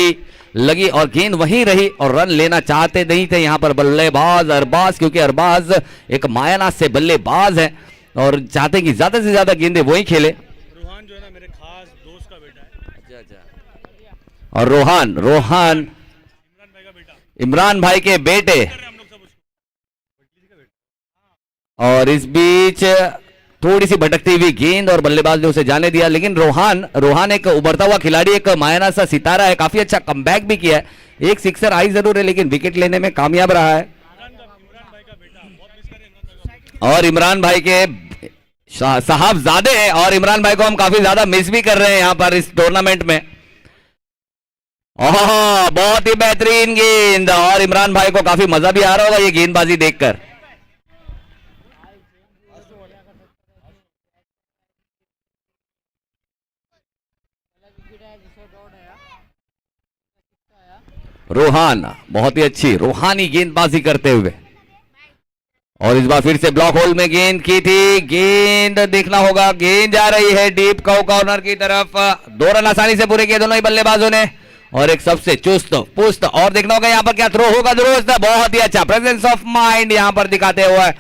A: लगी और गेंद वहीं रही और रन लेना चाहते नहीं थे यहां पर बल्लेबाज अरबाज, क्योंकि अरबाज एक मायानाज से बल्लेबाज है और चाहते हैं कि ज्यादा से ज्यादा गेंदे वहीं खेले।
C: रोहान जो है ना मेरे खास दोस्त का बेटा है।
A: और रोहान इमरान भाई के बेटे। और इस बीच थोड़ी सी भटकती हुई गेंद और बल्लेबाज ने उसे जाने दिया, लेकिन रोहान एक उभरता हुआ खिलाड़ी, एक मायाना सा सितारा है, काफी अच्छा कमबैक भी किया है। एक सिक्सर आई जरूर है लेकिन विकेट लेने में कामयाब रहा है। और इमरान भाई के साहबजादे हैं और इमरान भाई को हम काफी ज्यादा मिस भी कर रहे हैं यहां पर इस टूर्नामेंट में। ओह बहुत ही बेहतरीन गेंद और इमरान भाई को काफी मजा भी आ रहा होगा ये गेंदबाजी देखकर। रोहान बहुत ही अच्छी रूहानी गेंदबाजी करते हुए और इस बार फिर से ब्लॉक होल में गेंद की थी, गेंद देखना होगा, गेंद जा रही है डीप कॉर्नर की तरफ। 2 रन आसानी से पूरे किए दोनों ही बल्लेबाजों ने और एक सबसे चुस्त पुस्त। और देखना होगा यहाँ पर क्या थ्रो होगा दुरुस्त, बहुत ही अच्छा प्रेजेंस ऑफ माइंड यहाँ पर दिखाते हुए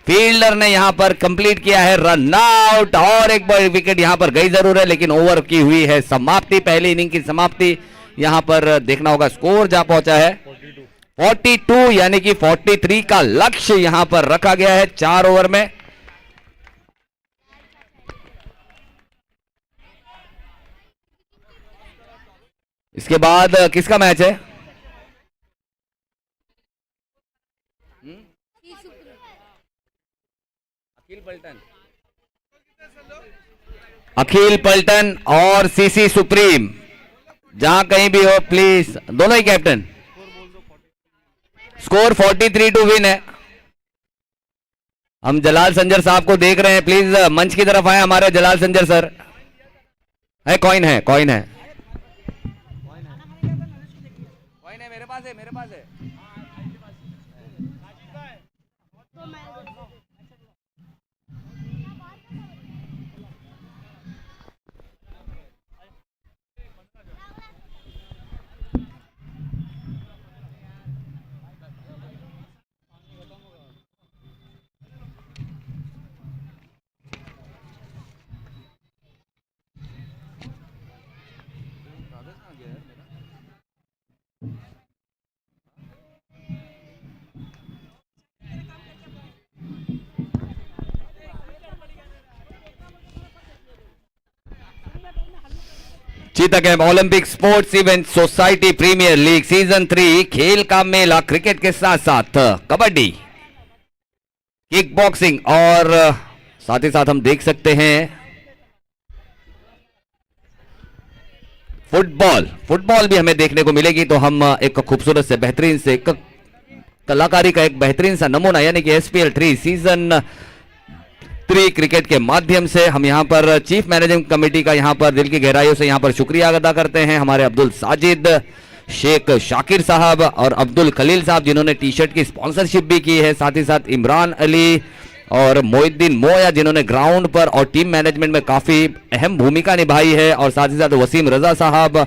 A: फील्डर ने यहाँ पर कंप्लीट किया है रन आउट। और एक बड़ी विकेट यहाँ पर गई जरूर है लेकिन ओवर की हुई है समाप्ति, पहली इनिंग की समाप्ति। यहाँ पर देखना होगा स्कोर जा पहुंचा है 42, यानी कि 43 का लक्ष्य यहां पर रखा गया है 4 ओवर में। इसके बाद किसका मैच है? अखिल पल्टन। अखिल पलटन और सीसी सुप्रीम, जहां कहीं भी हो प्लीज, दोनों ही कैप्टन। स्कोर 43 टू विन है। हम जलाल संजर साहब को देख रहे हैं, प्लीज मंच की तरफ आए हमारे जलाल संजर सर। है कॉइन है, कॉइन है, कॉइन है मेरे पास है, मेरे पास है। Cheeta camp Olympic sports event society premier league season 3 खेल का मेला क्रिकेट के साथ साथ कबड्डी, किक बॉक्सिंग और साथ ही साथ हम देख सकते हैं फुटबॉल। फुटबॉल भी हमें देखने को मिलेगी, तो हम एक खूबसूरत से बेहतरीन से कलाकारी का एक बेहतरीन सा नमूना यानी कि SPL 3 सीजन 3 क्रिकेट के माध्यम से हम यहां पर चीफ मैनेजिंग कमेटी का यहां पर दिल की गहराइयों से यहां पर शुक्रिया अदा करते हैं। हमारे अब्दुल साजिद, शेख शाकिर साहब और अब्दुल खलील साहब जिन्होंने टी शर्ट की स्पॉन्सरशिप भी की है, साथ ही साथ इमरान अली और मोहिद्दीन मोया जिन्होंने ग्राउंड पर और टीम मैनेजमेंट में काफी अहम भूमिका निभाई है, और साथ ही साथ वसीम रजा साहब,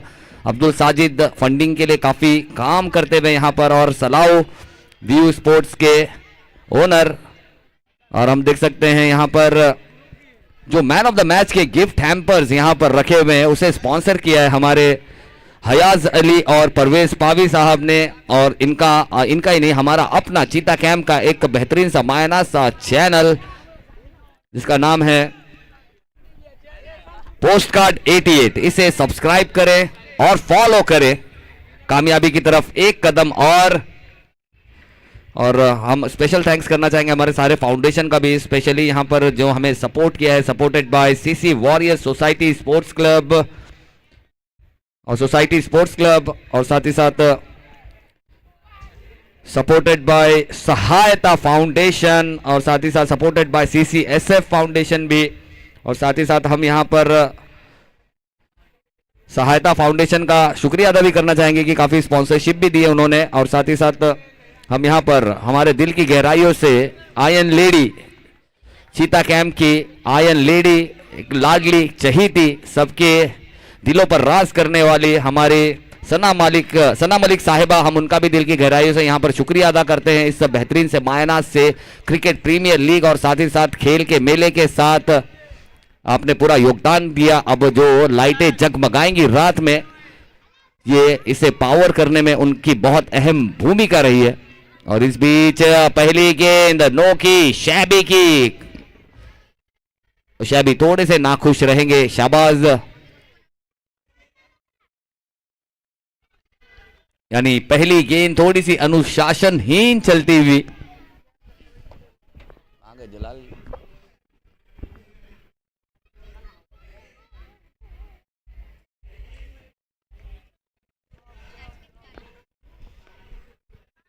A: अब्दुल साजिद फंडिंग के लिए काफी काम करते हुए यहां पर, और सलाऊ व्यू स्पोर्ट्स के ओनर। और हम देख सकते हैं यहां पर जो मैन ऑफ द मैच के गिफ्ट हैम्पर्स यहां पर रखे हुए हैं उसे स्पॉन्सर किया है हमारे हयाज अली और परवेज पावी साहब ने, और इनका ही नहीं, हमारा अपना चीता कैंप का एक बेहतरीन सा मायना सा चैनल जिसका नाम है पोस्ट कार्ड 88, इसे सब्सक्राइब करें और फॉलो करें कामयाबी की तरफ एक कदम। और हम स्पेशल थैंक्स करना चाहेंगे हमारे सारे फाउंडेशन का भी, स्पेशली यहां पर जो हमें सपोर्ट किया है, supported by CC warrior society sports club और सोसाइटी स्पोर्ट्स क्लब, और साथ ही साथ सपोर्टेड बाय सहायता फाउंडेशन, और साथ ही साथ सपोर्टेड बाय CCSF फाउंडेशन भी। और साथ ही साथ हम यहां पर सहायता फाउंडेशन का शुक्रिया अदा भी करना चाहेंगे कि काफी स्पॉन्सरशिप भी दी है उन्होंने। और साथ ही साथ हम यहां पर हमारे दिल की गहराइयों से आयन लेडी, चीता कैंप की आयन लेडी, एक लाडली चहीती, सबके दिलों पर राज करने वाली हमारे सना मलिक साहिबा, हम उनका भी दिल की गहराइयों से यहां पर शुक्रिया अदा करते हैं इस बेहतरीन से मायना से क्रिकेट प्रीमियर लीग, और साथ ही साथ खेल के मेले के साथ आपने पूरा योगदान दिया। अब जो लाइटें जगमगाएंगी रात में, ये इसे पावर करने में उनकी बहुत अहम भूमिका रही है। और इस बीच पहली गेंद नो की, शैबी की, शैबी थोड़े से नाखुश रहेंगे, शाबाज, यानी पहली गेंद थोड़ी सी अनुशासनहीन चलती हुई। आगे जलाल,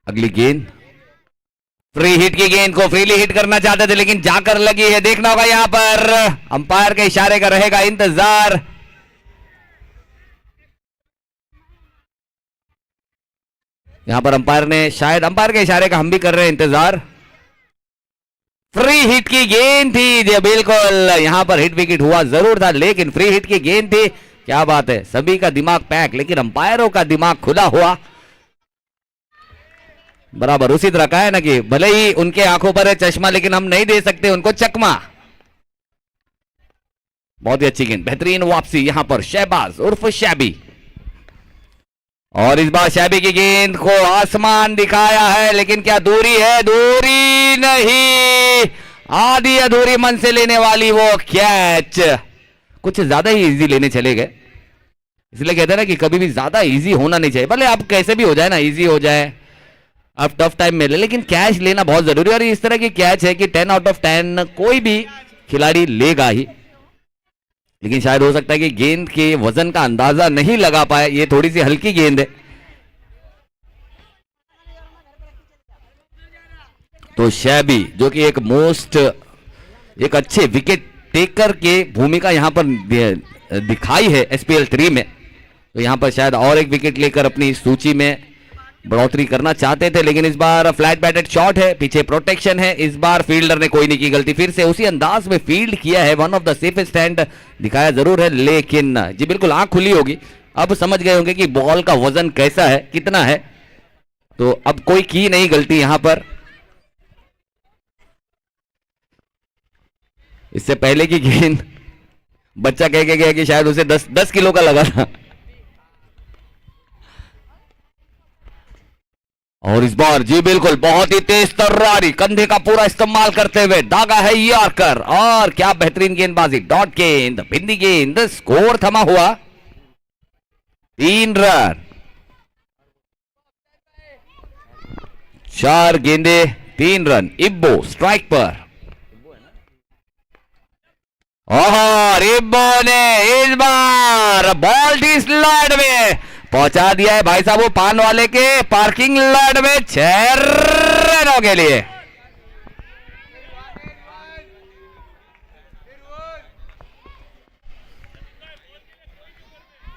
A: अगली गेंद फ्री हिट की गेंद को फ्रीली हिट करना चाहते थे लेकिन जाकर लगी है, देखना होगा यहां पर अंपायर के इशारे का रहेगा इंतजार। यहां पर अंपायर ने शायद अंपायर के इशारे का हम भी कर रहे हैं इंतजार। फ्री हिट की गेंद थी जी, बिल्कुल यहां पर हिट विकेट हुआ जरूर था लेकिन फ्री हिट की गेंद थी। क्या बात है, सभी का दिमाग पैक लेकिन अंपायरों का दिमाग खुला हुआ। बराबर उसी तरह का है ना कि भले ही उनके आंखों पर है चश्मा लेकिन हम नहीं दे सकते उनको चकमा। बहुत ही अच्छी गेंद, बेहतरीन वापसी यहां पर शहबाज उर्फ शैबी, और इस बार शैबी की गेंद को आसमान दिखाया है लेकिन क्या दूरी है, दूरी नहीं, आधी अधूरी मन से लेने वाली वो कैच, कुछ ज्यादा ही इजी लेने चले गए। इसलिए कहते हैं ना कि कभी भी ज्यादा इजी होना नहीं चाहिए, भले आप कैसे भी हो जाए ना, इजी हो जाए, अब टफ टाइम में ले, लेकिन कैच लेना बहुत जरूरी है। और इस तरह की कैच है कि 10 आउट ऑफ 10 कोई भी खिलाड़ी लेगा ही। लेकिन शायद हो सकता है कि गेंद के वजन का अंदाजा नहीं लगा पाए, ये थोड़ी सी हल्की गेंद है। तो शैबी जो कि एक अच्छे विकेट टेकर के भूमिका यहां पर दिखाई है एसपीएल 3 में, तो यहां पर शायद और एक विकेट लेकर अपनी सूची में बढ़ोतरी करना चाहते थे, लेकिन इस बार फ्लैट बैटेड शॉट है, पीछे प्रोटेक्शन है। इस बार फील्डर ने कोई नहीं की गलती, फिर से उसी अंदाज में फील्ड किया है, one of the safest hand दिखाया जरूर है, लेकिन जी बिल्कुल आंख खुली होगी, अब समझ गए होंगे कि बॉल का वजन कैसा है, कितना है, तो अब कोई की नहीं गलती यहां पर। इससे पहले की गेंद बच्चा कह के गया कि शायद उसे 10 किलो का लगा था। और इस बार जी बिल्कुल बहुत ही तेज तर्रारी, कंधे का पूरा इस्तेमाल करते हुए दागा है यॉर्कर, और क्या बेहतरीन गेंदबाजी, डॉट गेंद, बिंदी गेंद, स्कोर थमा हुआ 3 रन। 4 गेंदे 3 रन। इब्बो स्ट्राइक पर, और इब्बो ने इस बार बॉल टी स्लॉट में पहुंचा दिया है भाई साहब, वो पान वाले के पार्किंग लॉट में 6 रनों के लिए।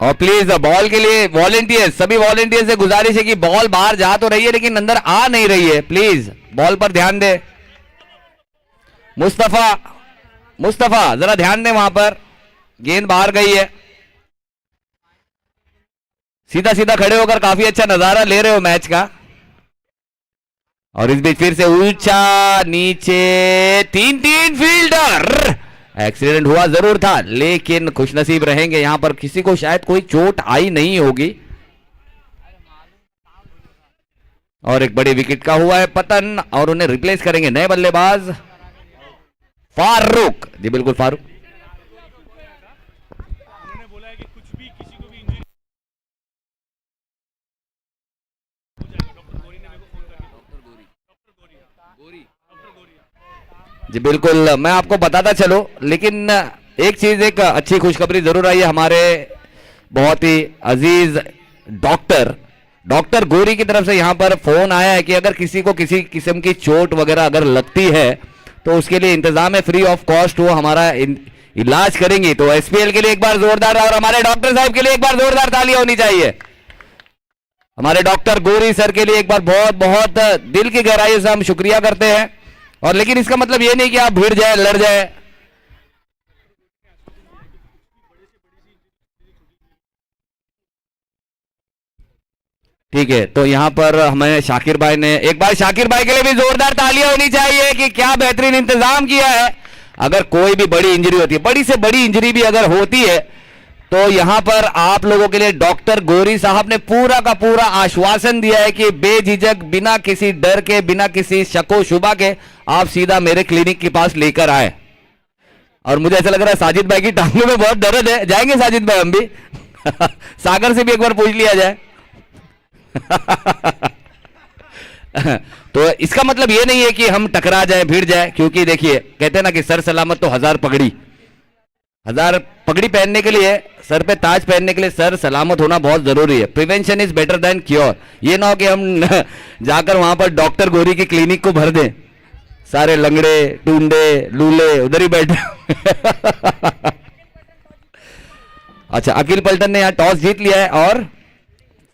A: और प्लीज बॉल के लिए वॉलेंटियर्स, सभी वॉलेंटियर्स से गुजारिश है कि बॉल बाहर जा तो रही है लेकिन अंदर आ नहीं रही है, प्लीज बॉल पर ध्यान दे। मुस्तफा जरा ध्यान दे, वहां पर गेंद बाहर गई है। सीधा सीधा खड़े होकर काफी अच्छा नजारा ले रहे हो मैच का। और इस बीच फिर से ऊंचा नीचे, 3 फील्डर, एक्सीडेंट हुआ जरूर था लेकिन खुशनसीब रहेंगे, यहां पर किसी को शायद कोई चोट आई नहीं होगी। और एक बड़ी विकेट का हुआ है पतन, और उन्हें रिप्लेस करेंगे नए बल्लेबाज फारूक। जी बिल्कुल फारूक।
C: उन्होंने बोला है कि कुछ भी किसी को भी इंजरी हो जाएगी। डॉक्टर गोरी ने मेरे को फोन करके, डॉक्टर गोरी।
A: जी बिल्कुल, मैं आपको बताता चलो, लेकिन एक चीज, एक अच्छी खुशखबरी जरूर आई है हमारे बहुत ही अजीज डॉक्टर गोरी की तरफ से। यहां पर फोन आया है कि अगर किसी को किसी किस्म की चोट वगैरह अगर लगती है तो उसके लिए इंतजाम है, फ्री ऑफ कॉस्ट वो हमारा इलाज करेंगी। तो एसपीएल के लिए एक बार जोरदार, और हमारे डॉक्टर साहब के लिए एक बार जोरदार तालियां होनी चाहिए। हमारे डॉक्टर गोरी सर के लिए एक बार बहुत बहुत दिल की गहराई से हम शुक्रिया करते हैं। और लेकिन इसका मतलब ये नहीं कि आप भिड़ जाए, लड़ जाए। ठीक है, तो यहां पर हमें शाकिर भाई ने, एक बार शाकिर भाई के लिए भी जोरदार तालियां होनी चाहिए कि क्या बेहतरीन इंतजाम किया है। अगर कोई भी बड़ी इंजरी होती है, बड़ी से बड़ी इंजरी भी अगर होती है, तो यहां पर आप लोगों के लिए डॉक्टर गोरी साहब ने पूरा का पूरा आश्वासन दिया है कि बेझिझक, बिना किसी डर के, बिना किसी शको शुबा के आप सीधा मेरे क्लिनिक के पास लेकर आए। और मुझे ऐसा लग रहा है साजिद भाई की टांगों में बहुत दर्द है, जाएंगे साजिद भाई हम भी सागर से भी एक बार पूछ लिया जाए तो इसका मतलब ये नहीं है कि हम टकरा जाए, भिड़ जाए, क्योंकि देखिए कहते हैं ना कि सर सलामत तो 1000 पगड़ी। 1000 पगड़ी पहनने के लिए, सर पे ताज पहनने के लिए सर सलामत होना बहुत जरूरी है। Prevention is better than cure. ये ना हो कि हम जाकर वहां पर डॉक्टर गोरी की क्लिनिक को भर दें, सारे लंगड़े टूंडे लूले उधर ही बैठे अच्छा, अखिल पल्टन ने यहां टॉस जीत लिया है और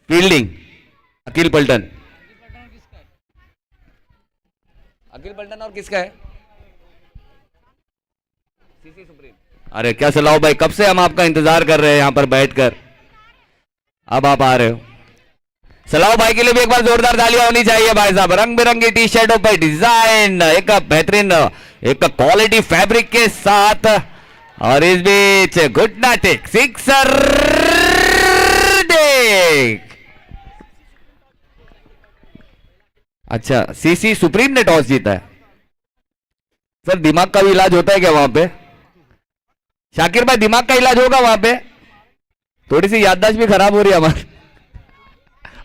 A: फील्डिंग अखिल पल्टन और किसका है? CC supreme. अरे क्या सलाह भाई, कब से हम आपका इंतजार कर रहे हैं यहां पर बैठकर, अब आप आ रहे हो। सलाह भाई के लिए भी एक बार जोरदार तालियां होनी चाहिए भाई साहब। रंग बिरंगी टी शर्टों पर डिजाइन, एक बेहतरीन एक क्वालिटी फैब्रिक के साथ, और इस बीच घुटना टेक सिक्सर देख। अच्छा, सीसी सुप्रीम ने टॉस जीता है। सर दिमाग का भी इलाज होता है क्या वहां पे? शाकिर भाई दिमाग का इलाज होगा वहां पे? थोड़ी सी याददाश्त भी खराब हो रही है हमारी।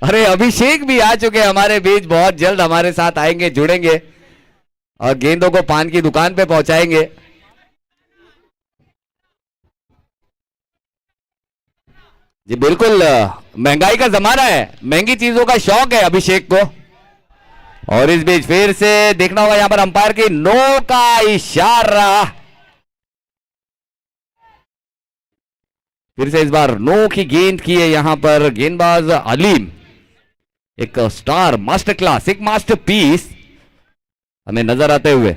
A: अरे अभिषेक भी आ चुके हैं हमारे बीच, बहुत जल्द हमारे साथ आएंगे, जुड़ेंगे और गेंदों को पान की दुकान पे पहुंचाएंगे। जी बिल्कुल, महंगाई का जमाना है, महंगी चीजों का शौक है अभिषेक को। और इस बीच फिर से देखना होगा यहां पर अंपायर की नो का इशारा। फिर से इस बार नो की गेंद की है यहां पर गेंदबाज अलीम। एक स्टार मास्टर क्लास, एक मास्टरपीस हमें नजर आते हुए।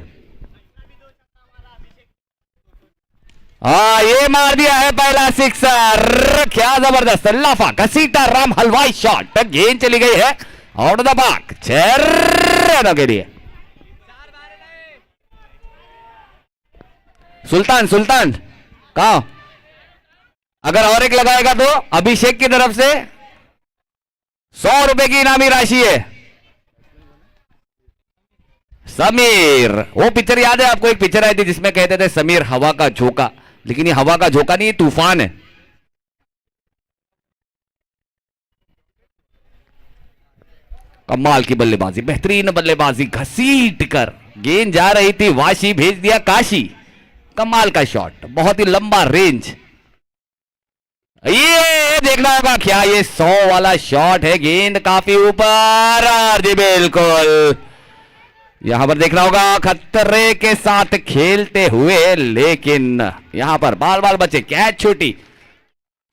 A: हाँ, ये मार दिया है पहला सिक्सर, क्या जबरदस्त लाफा घसीटा राम हलवाई शॉट, गेंद चली गई है आउट ऑफ द पार्क, 6 रनों के लिए। सुल्तान सुल्तान कहा, अगर और एक लगाएगा तो अभिषेक की तरफ से 100 रुपए की इनामी राशि है। समीर, वो पिक्चर याद है आपको, एक पिक्चर आई थी जिसमें कहते थे समीर हवा का झोंका, लेकिन ये हवा का झोंका नहीं, ये तूफान है। कमाल की बल्लेबाजी, बेहतरीन बल्लेबाजी, घसीट कर गेंद जा रही थी वाशी, भेज दिया काशी। कमाल का शॉट, बहुत ही लंबा रेंज। ये देखना होगा क्या ये 100 वाला शॉट है, गेंद काफी ऊपर, और जी बिल्कुल यहां पर देखना होगा खतरे के साथ खेलते हुए, लेकिन यहां पर बाल बाल बचे, कैच छूटी।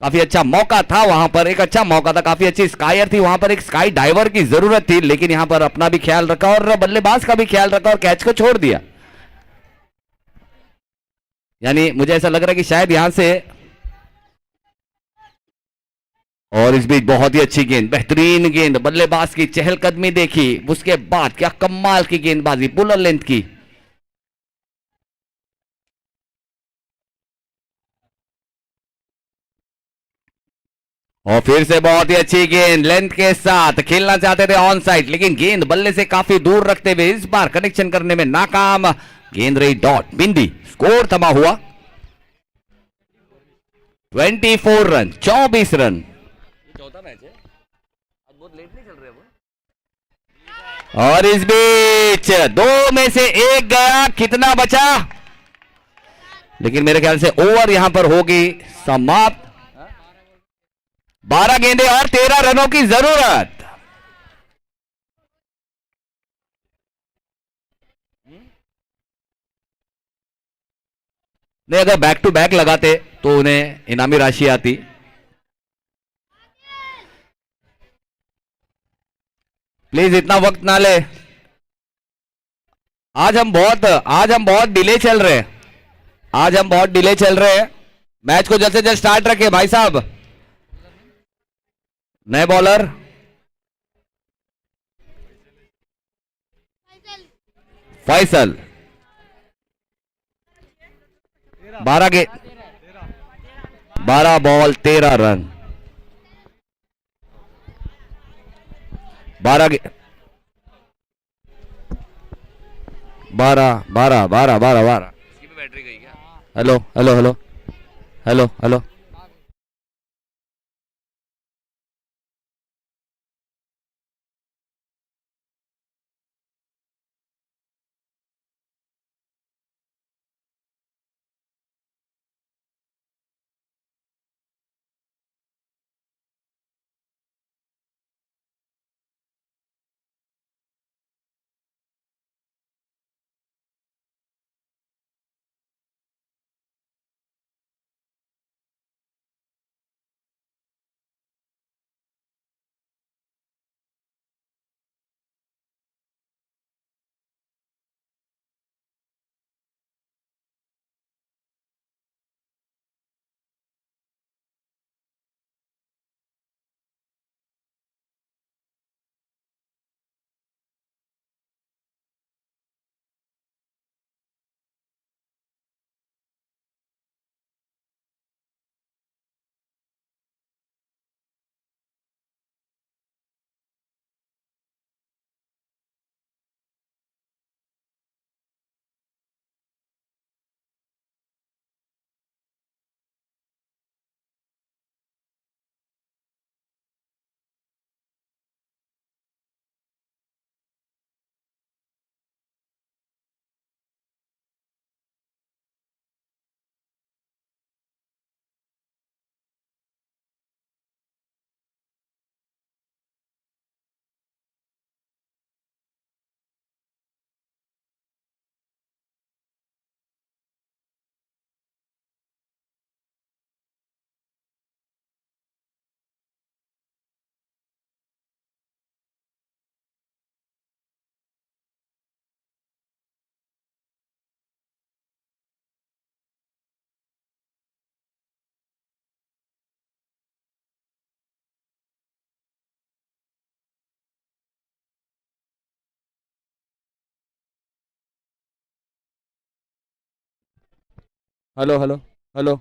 A: काफी अच्छा मौका था वहां पर, एक अच्छा मौका था, काफी अच्छी स्कायर थी वहां पर, एक स्काई डाइवर की जरूरत थी, लेकिन यहां पर अपना भी ख्याल रखा और बल्लेबाज का भी ख्याल रखा और कैच को छोड़ दिया। यानी मुझे ऐसा लग रहा है कि शायद यहां से, और इस बीच बहुत ही अच्छी गेंद, बेहतरीन गेंद, बल्लेबाज की चहलकदमी देखी, उसके बाद क्या कमाल की गेंदबाजी पुलर लेंथ की। और फिर से बहुत ही अच्छी गेंद लेंथ के साथ, खेलना चाहते थे ऑन साइड, लेकिन गेंद बल्ले से काफी दूर रखते हुए इस बार कनेक्शन करने में नाकाम, गेंद रही डॉट बिंदी, स्कोर थमा हुआ 24 रन, 24 रन। ये चौथा मैच है, आज बहुत लेट नहीं चल रहे वो। और इस बीच 2 में से 1 गया, कितना बचा, लेकिन मेरे ख्याल से ओवर यहां पर होगी समाप्त। 12 गेंदे और 13 रनों की जरूरत। नहीं, अगर बैक टू बैक लगाते तो उन्हें इनामी राशि आती। प्लीज इतना वक्त ना ले, आज हम बहुत डिले चल रहे हैं, आज हम बहुत डिले चल रहे हैं। मैच को जल्द से जल्द स्टार्ट रखे भाई साहब। नए बॉलर फैसल, 12 बॉल 13 रन, 12 12 12 12 12 12। इसकी भी बैटरी गई क्या? Hello hello hello hello hello. Hello hello hello